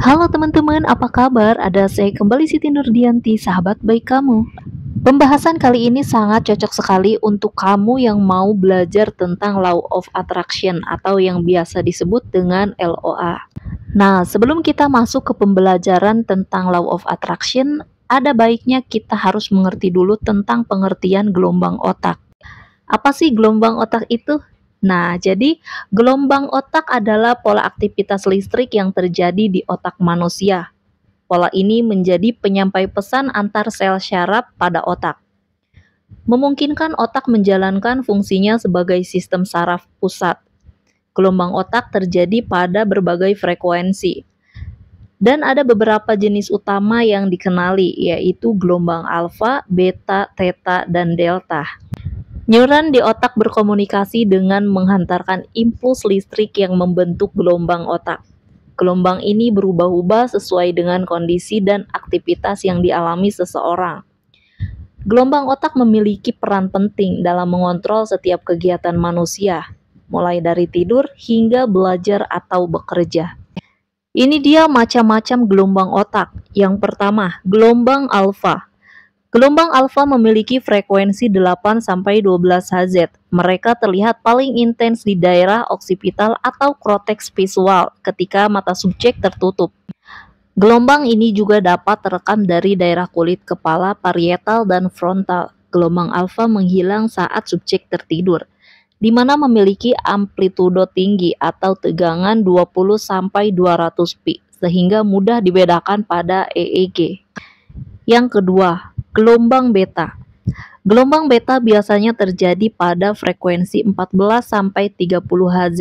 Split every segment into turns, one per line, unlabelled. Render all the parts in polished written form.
Halo teman-teman, apa kabar? Ada saya kembali Siti Nurdianti, sahabat baik kamu. Pembahasan kali ini sangat cocok sekali untuk kamu yang mau belajar tentang Law of Attraction atau yang biasa disebut dengan LOA. Nah, sebelum kita masuk ke pembelajaran tentang Law of Attraction, ada baiknya kita harus mengerti dulu tentang pengertian gelombang otak. Apa sih gelombang otak itu? Nah, jadi gelombang otak adalah pola aktivitas listrik yang terjadi di otak manusia. Pola ini menjadi penyampai pesan antar sel syaraf pada otak, memungkinkan otak menjalankan fungsinya sebagai sistem saraf pusat. Gelombang otak terjadi pada berbagai frekuensi, dan ada beberapa jenis utama yang dikenali, yaitu gelombang alfa, beta, theta, dan delta. Neuron di otak berkomunikasi dengan menghantarkan impuls listrik yang membentuk gelombang otak. Gelombang ini berubah-ubah sesuai dengan kondisi dan aktivitas yang dialami seseorang. Gelombang otak memiliki peran penting dalam mengontrol setiap kegiatan manusia, mulai dari tidur hingga belajar atau bekerja. Ini dia macam-macam gelombang otak. Yang pertama, gelombang alfa. Gelombang alfa memiliki frekuensi 8-12 Hz. Mereka terlihat paling intens di daerah oksipital atau korteks visual ketika mata subjek tertutup. Gelombang ini juga dapat terekam dari daerah kulit kepala, parietal, dan frontal. Gelombang alfa menghilang saat subjek tertidur, di mana memiliki amplitudo tinggi atau tegangan 20-200 pi, sehingga mudah dibedakan pada EEG. Yang kedua, gelombang beta. Gelombang beta biasanya terjadi pada frekuensi 14-30 Hz.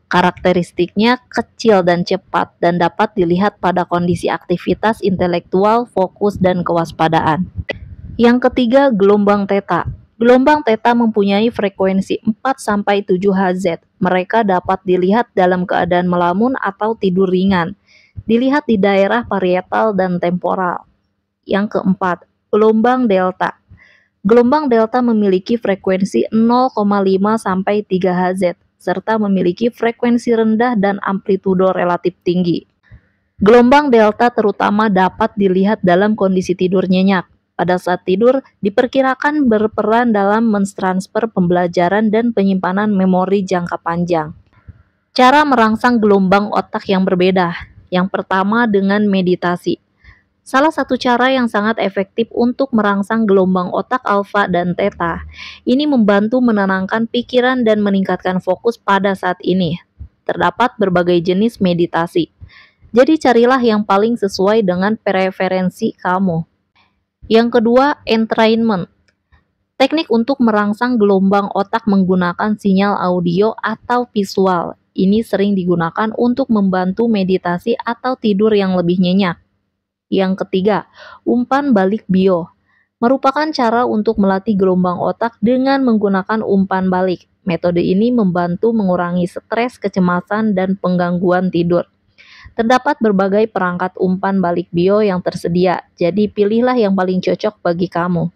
Karakteristiknya kecil dan cepat dan dapat dilihat pada kondisi aktivitas intelektual, fokus, dan kewaspadaan. Yang ketiga, gelombang theta. Gelombang theta mempunyai frekuensi 4-7 Hz. Mereka dapat dilihat dalam keadaan melamun atau tidur ringan. Dilihat di daerah parietal dan temporal. Yang keempat, gelombang delta. Gelombang delta memiliki frekuensi 0,5-3 Hz, serta memiliki frekuensi rendah dan amplitudo relatif tinggi. Gelombang delta terutama dapat dilihat dalam kondisi tidur nyenyak. Pada saat tidur, diperkirakan berperan dalam mentransfer pembelajaran dan penyimpanan memori jangka panjang. Cara merangsang gelombang otak yang berbeda. Yang pertama dengan meditasi. Salah satu cara yang sangat efektif untuk merangsang gelombang otak alfa dan theta, ini membantu menenangkan pikiran dan meningkatkan fokus pada saat ini. Terdapat berbagai jenis meditasi, jadi carilah yang paling sesuai dengan preferensi kamu. Yang kedua, entrainment. Teknik untuk merangsang gelombang otak menggunakan sinyal audio atau visual. Ini sering digunakan untuk membantu meditasi atau tidur yang lebih nyenyak. Yang ketiga, umpan balik bio. Merupakan cara untuk melatih gelombang otak dengan menggunakan umpan balik. Metode ini membantu mengurangi stres, kecemasan, dan penggangguan tidur. Terdapat berbagai perangkat umpan balik bio yang tersedia, jadi pilihlah yang paling cocok bagi kamu.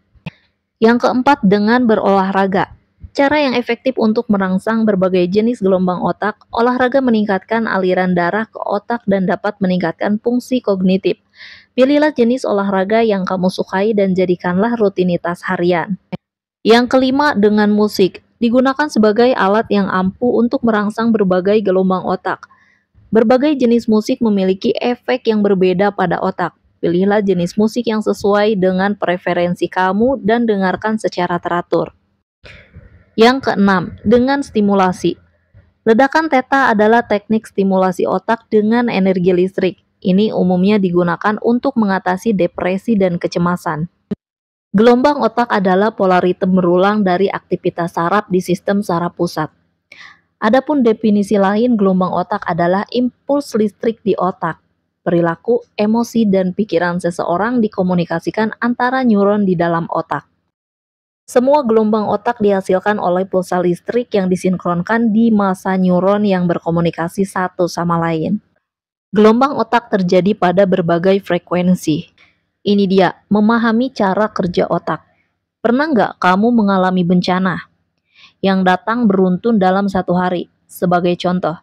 Yang keempat, dengan berolahraga. Cara yang efektif untuk merangsang berbagai jenis gelombang otak, olahraga meningkatkan aliran darah ke otak dan dapat meningkatkan fungsi kognitif. Pilihlah jenis olahraga yang kamu sukai dan jadikanlah rutinitas harian. Yang kelima, dengan musik. Digunakan sebagai alat yang ampuh untuk merangsang berbagai gelombang otak. Berbagai jenis musik memiliki efek yang berbeda pada otak. Pilihlah jenis musik yang sesuai dengan preferensi kamu dan dengarkan secara teratur. Yang keenam, dengan stimulasi. Ledakan theta adalah teknik stimulasi otak dengan energi listrik. Ini umumnya digunakan untuk mengatasi depresi dan kecemasan. Gelombang otak adalah pola ritme berulang dari aktivitas saraf di sistem saraf pusat. Adapun definisi lain gelombang otak adalah impuls listrik di otak. Perilaku, emosi, dan pikiran seseorang dikomunikasikan antara neuron di dalam otak. Semua gelombang otak dihasilkan oleh pulsa listrik yang disinkronkan di massa neuron yang berkomunikasi satu sama lain. Gelombang otak terjadi pada berbagai frekuensi. Ini dia, memahami cara kerja otak. Pernah nggak kamu mengalami bencana yang datang beruntun dalam satu hari? Sebagai contoh,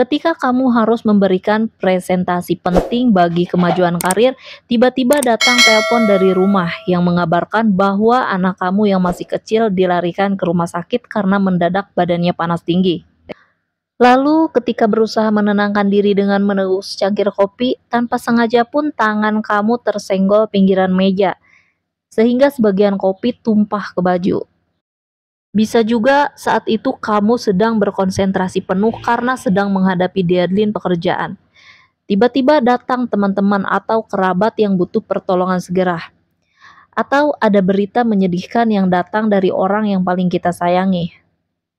Ketika kamu harus memberikan presentasi penting bagi kemajuan karir, tiba-tiba datang telepon dari rumah yang mengabarkan bahwa anak kamu yang masih kecil dilarikan ke rumah sakit karena mendadak badannya panas tinggi. Lalu ketika berusaha menenangkan diri dengan meneguk secangkir kopi, tanpa sengaja pun tangan kamu tersenggol pinggiran meja, sehingga sebagian kopi tumpah ke baju. Bisa juga saat itu kamu sedang berkonsentrasi penuh karena sedang menghadapi deadline pekerjaan. Tiba-tiba datang teman-teman atau kerabat yang butuh pertolongan segera. Atau ada berita menyedihkan yang datang dari orang yang paling kita sayangi.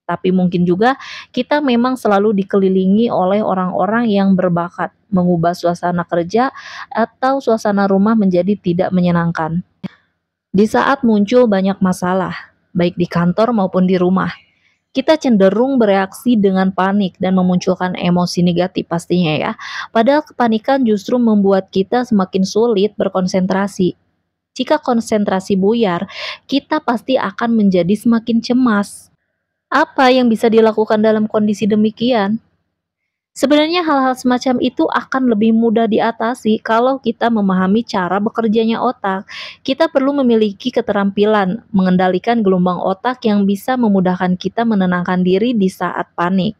Tapi mungkin juga kita memang selalu dikelilingi oleh orang-orang yang berbakat mengubah suasana kerja atau suasana rumah menjadi tidak menyenangkan. Di saat muncul banyak masalah, baik di kantor maupun di rumah, kita cenderung bereaksi dengan panik dan memunculkan emosi negatif pastinya ya. Padahal kepanikan justru membuat kita semakin sulit berkonsentrasi. Jika konsentrasi buyar, kita pasti akan menjadi semakin cemas. Apa yang bisa dilakukan dalam kondisi demikian? Sebenarnya hal-hal semacam itu akan lebih mudah diatasi kalau kita memahami cara bekerjanya otak. Kita perlu memiliki keterampilan mengendalikan gelombang otak yang bisa memudahkan kita menenangkan diri di saat panik.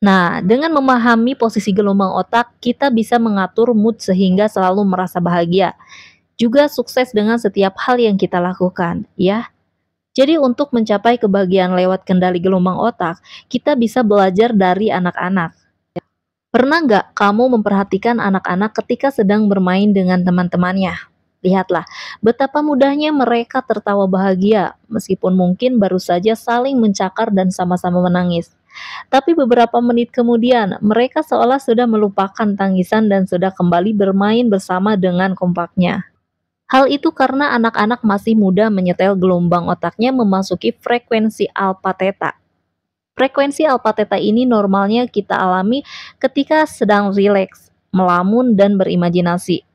Nah, dengan memahami posisi gelombang otak, kita bisa mengatur mood sehingga selalu merasa bahagia. Juga sukses dengan setiap hal yang kita lakukan, ya. Jadi untuk mencapai kebahagiaan lewat kendali gelombang otak, kita bisa belajar dari anak-anak. Pernah nggak kamu memperhatikan anak-anak ketika sedang bermain dengan teman-temannya? Lihatlah, betapa mudahnya mereka tertawa bahagia, meskipun mungkin baru saja saling mencakar dan sama-sama menangis. Tapi beberapa menit kemudian, mereka seolah sudah melupakan tangisan dan sudah kembali bermain bersama dengan kompaknya. Hal itu karena anak-anak masih muda menyetel gelombang otaknya memasuki frekuensi alpha theta. Frekuensi alpha theta ini normalnya kita alami ketika sedang rileks, melamun, dan berimajinasi.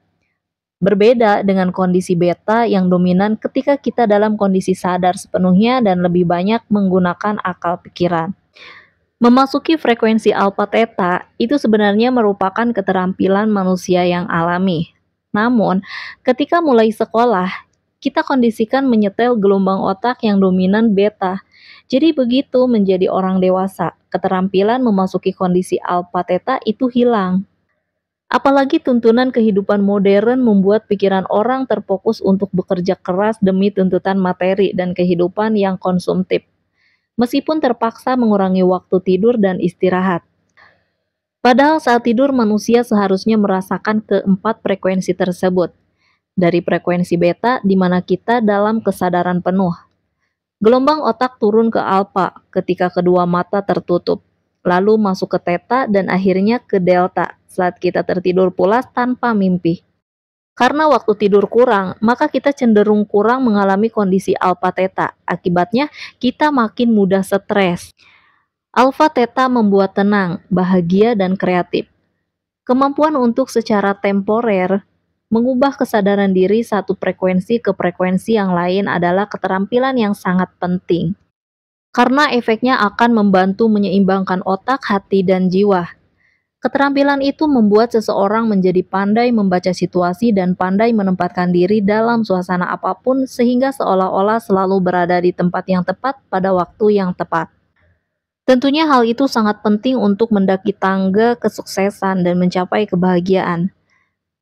Berbeda dengan kondisi beta yang dominan ketika kita dalam kondisi sadar sepenuhnya dan lebih banyak menggunakan akal pikiran. Memasuki frekuensi alpha theta itu sebenarnya merupakan keterampilan manusia yang alami. Namun, ketika mulai sekolah, kita kondisikan menyetel gelombang otak yang dominan beta. Jadi begitu menjadi orang dewasa, keterampilan memasuki kondisi alpha theta itu hilang. Apalagi tuntunan kehidupan modern membuat pikiran orang terfokus untuk bekerja keras demi tuntutan materi dan kehidupan yang konsumtif, meskipun terpaksa mengurangi waktu tidur dan istirahat. Padahal saat tidur manusia seharusnya merasakan keempat frekuensi tersebut. Dari frekuensi beta di mana kita dalam kesadaran penuh. Gelombang otak turun ke alfa ketika kedua mata tertutup, lalu masuk ke theta dan akhirnya ke delta saat kita tertidur pulas tanpa mimpi. Karena waktu tidur kurang, maka kita cenderung kurang mengalami kondisi alpha theta. Akibatnya, kita makin mudah stres. Alpha theta membuat tenang, bahagia, dan kreatif. Kemampuan untuk secara temporer mengubah kesadaran diri satu frekuensi ke frekuensi yang lain adalah keterampilan yang sangat penting. Karena efeknya akan membantu menyeimbangkan otak, hati, dan jiwa. Keterampilan itu membuat seseorang menjadi pandai membaca situasi dan pandai menempatkan diri dalam suasana apapun sehingga seolah-olah selalu berada di tempat yang tepat pada waktu yang tepat. Tentunya hal itu sangat penting untuk mendaki tangga kesuksesan dan mencapai kebahagiaan.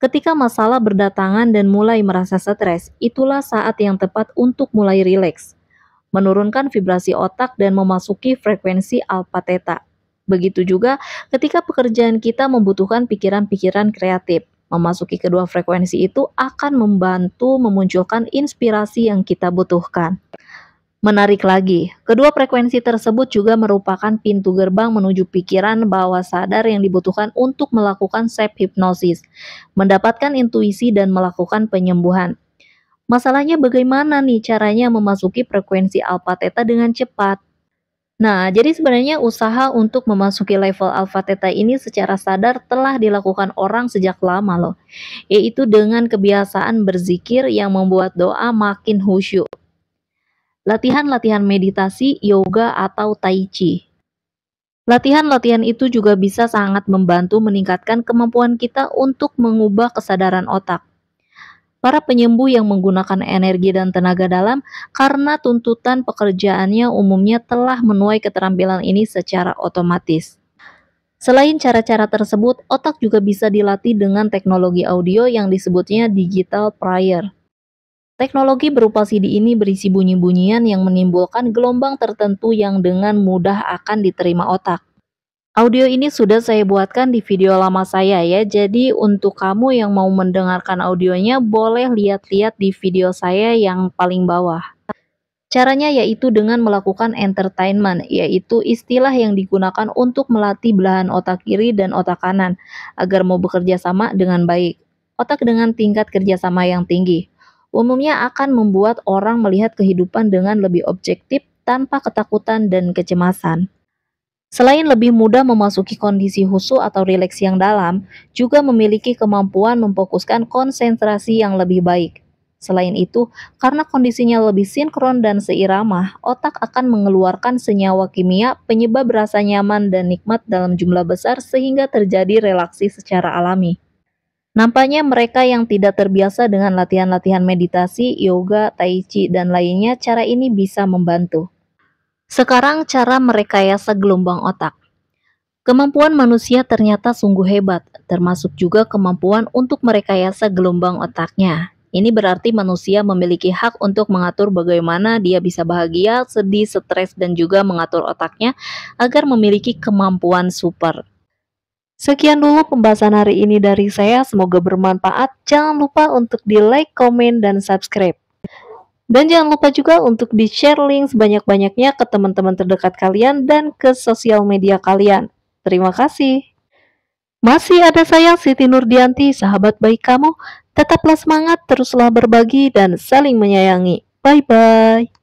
Ketika masalah berdatangan dan mulai merasa stres, itulah saat yang tepat untuk mulai rileks, menurunkan vibrasi otak dan memasuki frekuensi alpha theta. Begitu juga ketika pekerjaan kita membutuhkan pikiran-pikiran kreatif. Memasuki kedua frekuensi itu akan membantu memunculkan inspirasi yang kita butuhkan. Menarik lagi, kedua frekuensi tersebut juga merupakan pintu gerbang menuju pikiran bawah sadar yang dibutuhkan untuk melakukan self-hipnosis, mendapatkan intuisi dan melakukan penyembuhan. Masalahnya bagaimana nih caranya memasuki frekuensi alpha theta dengan cepat? Nah, jadi sebenarnya usaha untuk memasuki level alpha theta ini secara sadar telah dilakukan orang sejak lama loh, yaitu dengan kebiasaan berzikir yang membuat doa makin khusyuk. Latihan-latihan meditasi, yoga, atau tai chi. Latihan-latihan itu juga bisa sangat membantu meningkatkan kemampuan kita untuk mengubah kesadaran otak. Para penyembuh yang menggunakan energi dan tenaga dalam karena tuntutan pekerjaannya umumnya telah menuai keterampilan ini secara otomatis. Selain cara-cara tersebut, otak juga bisa dilatih dengan teknologi audio yang disebutnya digital prior. Teknologi berupa CD ini berisi bunyi-bunyian yang menimbulkan gelombang tertentu yang dengan mudah akan diterima otak. Audio ini sudah saya buatkan di video lama saya ya, jadi untuk kamu yang mau mendengarkan audionya boleh lihat-lihat di video saya yang paling bawah. Caranya yaitu dengan melakukan entertainment, yaitu istilah yang digunakan untuk melatih belahan otak kiri dan otak kanan agar mau bekerja sama dengan baik. Otak dengan tingkat kerjasama yang tinggi umumnya akan membuat orang melihat kehidupan dengan lebih objektif tanpa ketakutan dan kecemasan. Selain lebih mudah memasuki kondisi khusyuk atau rileks yang dalam, juga memiliki kemampuan memfokuskan konsentrasi yang lebih baik. Selain itu, karena kondisinya lebih sinkron dan seirama, otak akan mengeluarkan senyawa kimia penyebab rasa nyaman dan nikmat dalam jumlah besar sehingga terjadi relaksi secara alami. Nampaknya mereka yang tidak terbiasa dengan latihan-latihan meditasi, yoga, tai chi, dan lainnya, cara ini bisa membantu. Sekarang cara merekayasa gelombang otak. Kemampuan manusia ternyata sungguh hebat, termasuk juga kemampuan untuk merekayasa gelombang otaknya. Ini berarti manusia memiliki hak untuk mengatur bagaimana dia bisa bahagia, sedih, stres, dan juga mengatur otaknya agar memiliki kemampuan super. Sekian dulu pembahasan hari ini dari saya, semoga bermanfaat. Jangan lupa untuk di like, komen, dan subscribe. Dan jangan lupa juga untuk di-share link sebanyak-banyaknya ke teman-teman terdekat kalian dan ke sosial media kalian. Terima kasih. Masih ada saya, Siti Nurdianti, sahabat baik kamu. Tetaplah semangat, teruslah berbagi, dan saling menyayangi. Bye-bye.